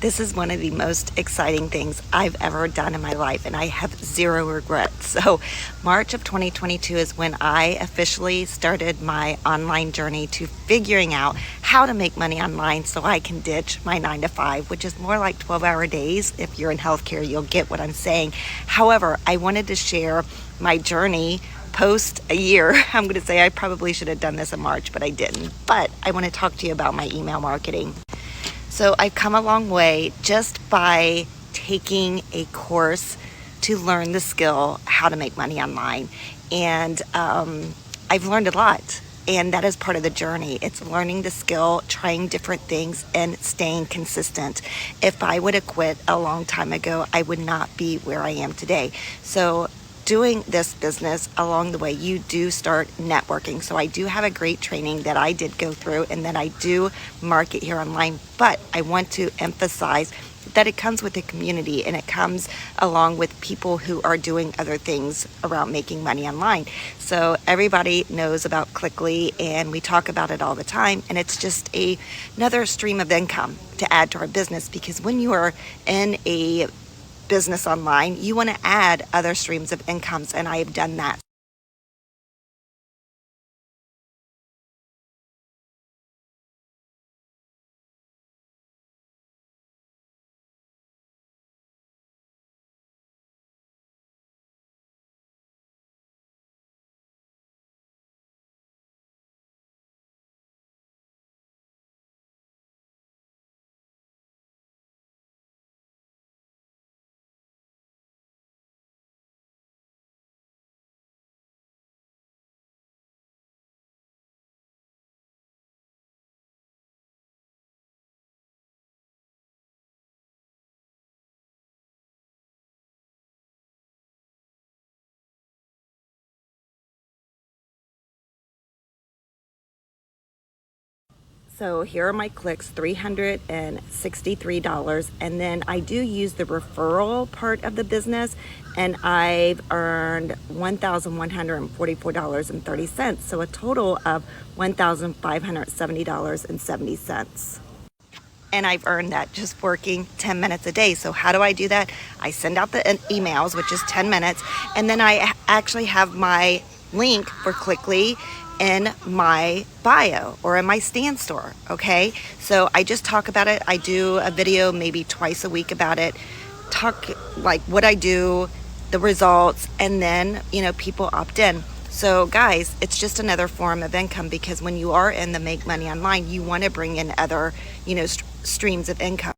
This is one of the most exciting things I've ever done in my life, and I have zero regrets. So, March of 2022 is when I officially started my online journey to figuring out how to make money online so I can ditch my 9 to 5, which is more like 12-hour days. If you're in healthcare, you'll get what I'm saying. However, I wanted to share my journey post a year. I'm going to say I probably should have done this in March, but I didn't. But I want to talk to you about my email marketing. So I've come a long way just by taking a course to learn the skill how to make money online. And I've learned a lot. And that is part of the journey. It's learning the skill, trying different things, and staying consistent. If I would have quit a long time ago, I would not be where I am today. So doing this business along the way, you do start networking. So I do have a great training that I did go through and that I do market here online, but I want to emphasize that it comes with a community and it comes along with people who are doing other things around making money online. So everybody knows about Clickly and we talk about it all the time, and it's just another stream of income to add to our business, because when you are in a business online, you want to add other streams of incomes, and I have done that. So here are my clicks, $363. And then I do use the referral part of the business, and I've earned $1,144.30. So a total of $1,570.70. And I've earned that just working 10 minutes a day. So how do I do that? I send out the emails, which is 10 minutes, and then I actually have my link for Clickly in my bio or in my Stan Store. Okay, so I just talk about it. I do a video maybe twice a week about it, talk like what I do, the results, and then people opt in. So guys, it's just another form of income, because when you are in the make money online, you want to bring in other streams of income.